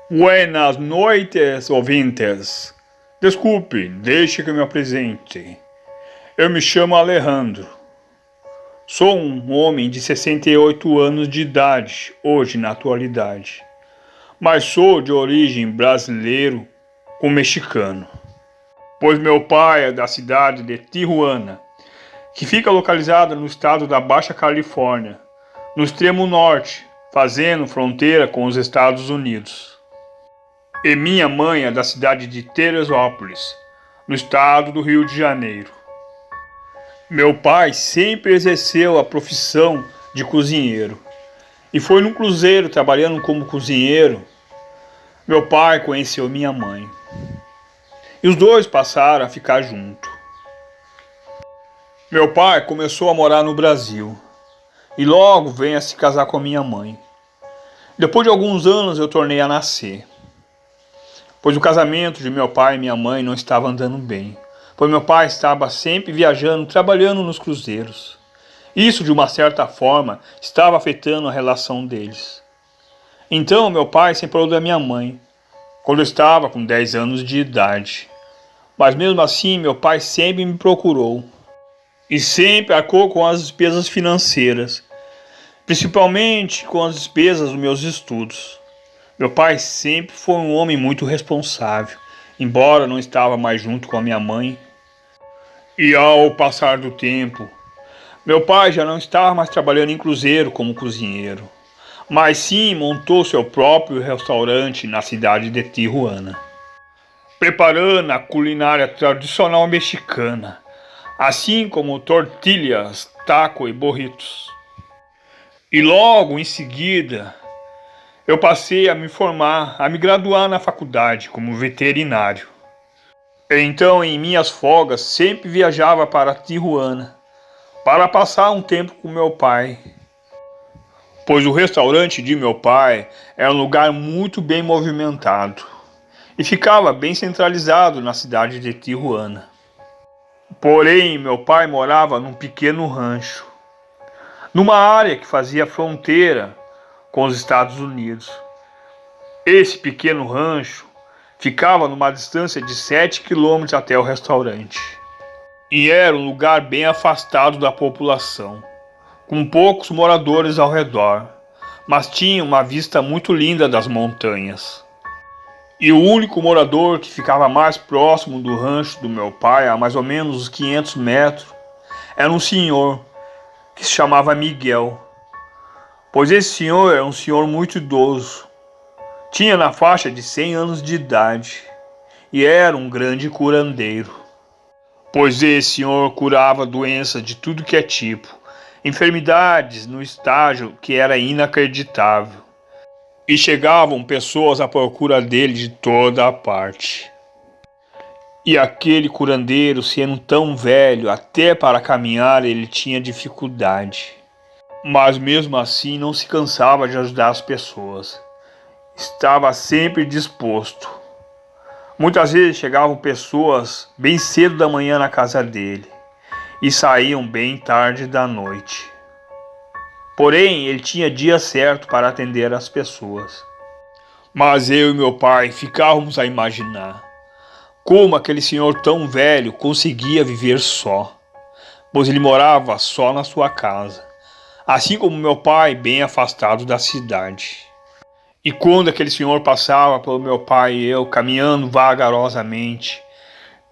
Buenas noites, ouvintes. Desculpe, deixe que eu me apresente. Eu me chamo Alejandro. Sou um homem de 68 anos de idade, hoje na atualidade. Mas sou de origem brasileiro com mexicano. Pois meu pai é da cidade de Tijuana, que fica localizada no estado da Baixa Califórnia, no extremo norte, fazendo fronteira com os Estados Unidos. E minha mãe é da cidade de Teresópolis, no estado do Rio de Janeiro. Meu pai sempre exerceu a profissão de cozinheiro. E foi num cruzeiro, trabalhando como cozinheiro, meu pai conheceu minha mãe. E os dois passaram a ficar juntos. Meu pai começou a morar no Brasil. E logo veio a se casar com a minha mãe. Depois de alguns anos eu tornei a nascer. Pois o casamento de meu pai e minha mãe não estava andando bem, pois meu pai estava sempre viajando, trabalhando nos cruzeiros. Isso, de uma certa forma, estava afetando a relação deles. Então, meu pai se separou da minha mãe, quando eu estava com 10 anos de idade. Mas mesmo assim, meu pai sempre me procurou e sempre arcou com as despesas financeiras, principalmente com as despesas dos meus estudos. Meu pai sempre foi um homem muito responsável, embora não estava mais junto com a minha mãe. E ao passar do tempo, meu pai já não estava mais trabalhando em cruzeiro como cozinheiro, mas sim montou seu próprio restaurante na cidade de Tijuana, preparando a culinária tradicional mexicana, assim como tortilhas, taco e burritos. E logo em seguida, eu passei a me formar, a me graduar na faculdade como veterinário. Então, em minhas folgas, sempre viajava para Tijuana para passar um tempo com meu pai, pois o restaurante de meu pai era um lugar muito bem movimentado e ficava bem centralizado na cidade de Tijuana. Porém, meu pai morava num pequeno rancho, numa área que fazia fronteira com os Estados Unidos. Esse pequeno rancho ficava numa distância de 7 quilômetros até o restaurante. E era um lugar bem afastado da população, com poucos moradores ao redor, mas tinha uma vista muito linda das montanhas. E o único morador que ficava mais próximo do rancho do meu pai, a mais ou menos uns 500 metros, era um senhor que se chamava Miguel, pois esse senhor era um senhor muito idoso. Tinha na faixa de 100 anos de idade e era um grande curandeiro, pois esse senhor curava doenças de tudo que é tipo, enfermidades no estágio que era inacreditável, e chegavam pessoas à procura dele de toda a parte. E aquele curandeiro, sendo tão velho, até para caminhar ele tinha dificuldade, mas mesmo assim não se cansava de ajudar as pessoas. Estava sempre disposto. Muitas vezes chegavam pessoas bem cedo da manhã na casa dele e saíam bem tarde da noite. Porém, ele tinha dia certo para atender as pessoas. Mas eu e meu pai ficávamos a imaginar como aquele senhor tão velho conseguia viver só, pois ele morava só na sua casa, assim como meu pai, bem afastado da cidade. E quando aquele senhor passava pelo meu pai e eu, caminhando vagarosamente,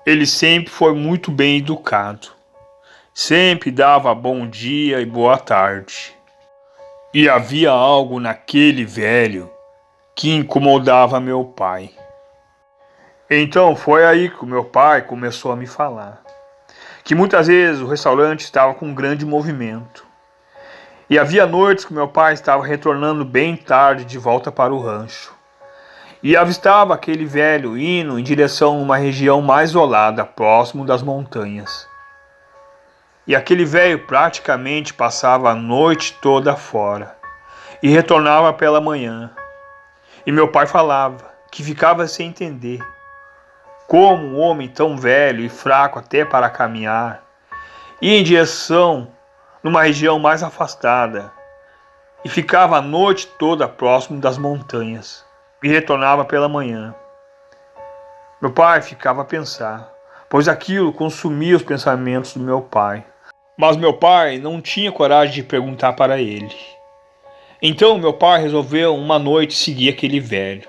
ele sempre foi muito bem educado. Sempre dava bom dia e boa tarde. E havia algo naquele velho que incomodava meu pai. Então foi aí que o meu pai começou a me falar que muitas vezes o restaurante estava com um grande movimento. E havia noites que meu pai estava retornando bem tarde de volta para o rancho. E avistava aquele velho indo em direção a uma região mais isolada, próximo das montanhas. E aquele velho praticamente passava a noite toda fora e retornava pela manhã. E meu pai falava que ficava sem entender como um homem tão velho e fraco até para caminhar ia em direção numa região mais afastada e ficava a noite toda próximo das montanhas. e retornava pela manhã. Meu pai ficava a pensar, pois aquilo consumia os pensamentos do meu pai. Mas meu pai não tinha coragem de perguntar para ele. Então meu pai resolveu uma noite seguir aquele velho.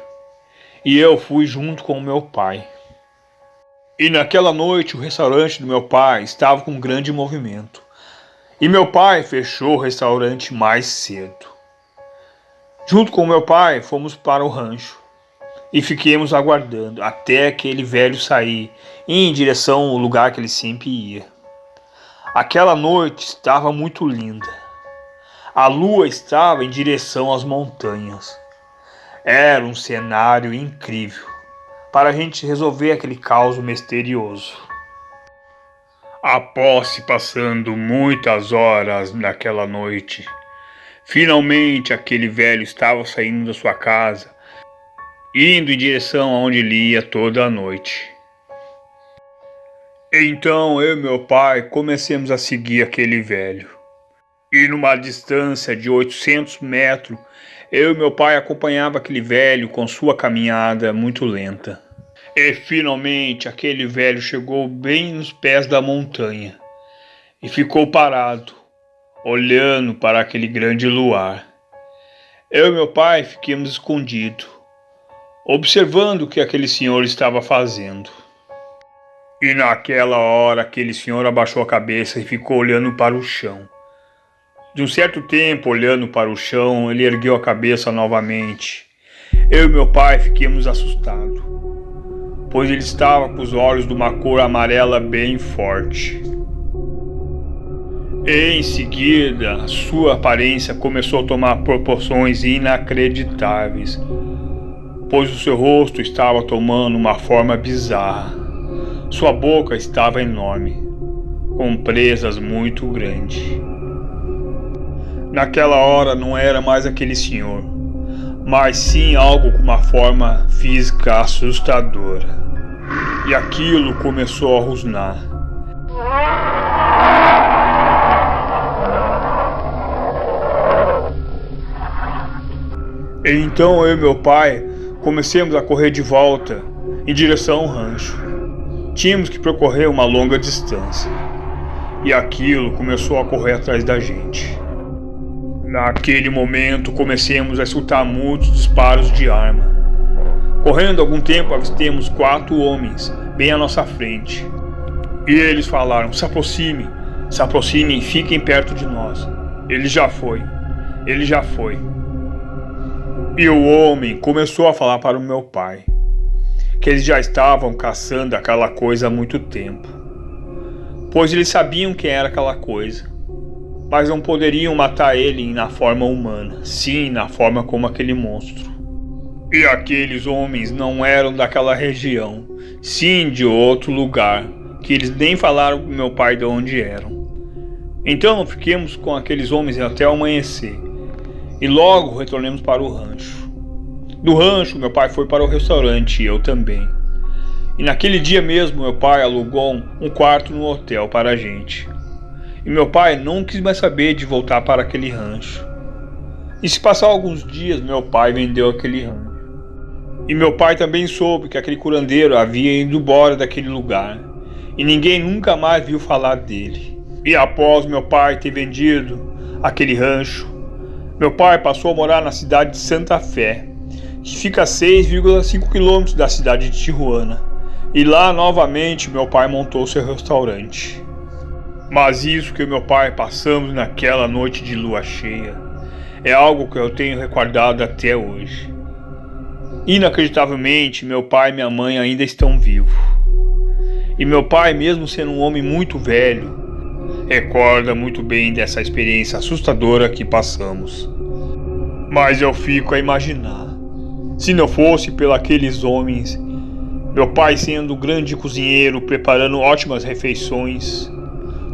E eu fui junto com o meu pai. E naquela noite o restaurante do meu pai estava com um grande movimento. E meu pai fechou o restaurante mais cedo. Junto com meu pai fomos para o rancho. E fiquemos aguardando até aquele velho sair em direção ao lugar que ele sempre ia. Aquela noite estava muito linda. A lua estava em direção às montanhas. Era um cenário incrível para a gente resolver aquele caos misterioso. Após se passando muitas horas naquela noite, finalmente aquele velho estava saindo da sua casa, indo em direção aonde ele ia toda a noite. Então eu e meu pai comecemos a seguir aquele velho. E numa distância de 800 metros, eu e meu pai acompanhava aquele velho com sua caminhada muito lenta. E finalmente aquele velho chegou bem nos pés da montanha e ficou parado, olhando para aquele grande luar. Eu e meu pai ficamos escondidos, observando o que aquele senhor estava fazendo. E naquela hora aquele senhor abaixou a cabeça e ficou olhando para o chão. De um certo tempo, olhando para o chão, ele ergueu a cabeça novamente. Eu e meu pai ficamos assustados, pois ele estava com os olhos de uma cor amarela bem forte. E em seguida, sua aparência começou a tomar proporções inacreditáveis, pois o seu rosto estava tomando uma forma bizarra. Sua boca estava enorme, com presas muito grandes. Naquela hora não era mais aquele senhor, mas sim algo com uma forma física assustadora. E aquilo começou a rosnar. E então eu e meu pai comecemos a correr de volta em direção ao rancho. Tínhamos que percorrer uma longa distância. E aquilo começou a correr atrás da gente. Naquele momento comecemos a escutar muitos disparos de arma. Correndo algum tempo avistemos 4 homens bem à nossa frente. E eles falaram: se aproxime e fiquem perto de nós. Ele já foi. E o homem começou a falar para o meu pai que eles já estavam caçando aquela coisa há muito tempo, pois eles sabiam quem era aquela coisa, mas não poderiam matar ele na forma humana, sim na forma como aquele monstro. E aqueles homens não eram daquela região, sim de outro lugar, que eles nem falaram para meu pai de onde eram. Então fiquemos com aqueles homens até o amanhecer, e logo retornamos para o rancho. Do rancho, meu pai foi para o restaurante e eu também. E naquele dia mesmo, meu pai alugou um quarto no hotel para a gente. E meu pai não quis mais saber de voltar para aquele rancho. E se passar alguns dias, meu pai vendeu aquele rancho. E meu pai também soube que aquele curandeiro havia ido embora daquele lugar. E ninguém nunca mais viu falar dele. E após meu pai ter vendido aquele rancho, meu pai passou a morar na cidade de Santa Fé, que fica a 6,5 quilômetros da cidade de Tijuana. E lá novamente meu pai montou seu restaurante. Mas isso que meu pai passamos naquela noite de lua cheia é algo que eu tenho recordado até hoje. Inacreditavelmente, meu pai e minha mãe ainda estão vivos. E meu pai, mesmo sendo um homem muito velho, recorda muito bem dessa experiência assustadora que passamos. Mas eu fico a imaginar, se não fosse pelos homens, meu pai sendo um grande cozinheiro, preparando ótimas refeições,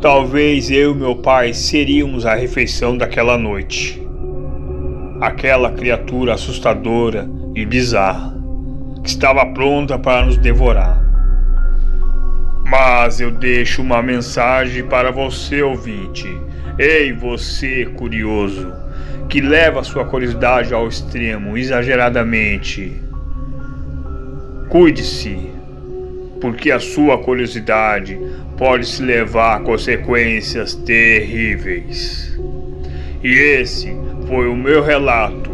talvez eu e meu pai seríamos a refeição daquela noite. Aquela criatura assustadora e bizarra, que estava pronta para nos devorar. Mas eu deixo uma mensagem para você, ouvinte. Ei, você curioso, que leva sua curiosidade ao extremo, exageradamente. Cuide-se, porque a sua curiosidade pode se levar a consequências terríveis. E esse foi o meu relato.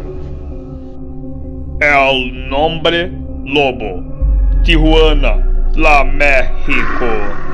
El Nombre Lobo, Tijuana, La México.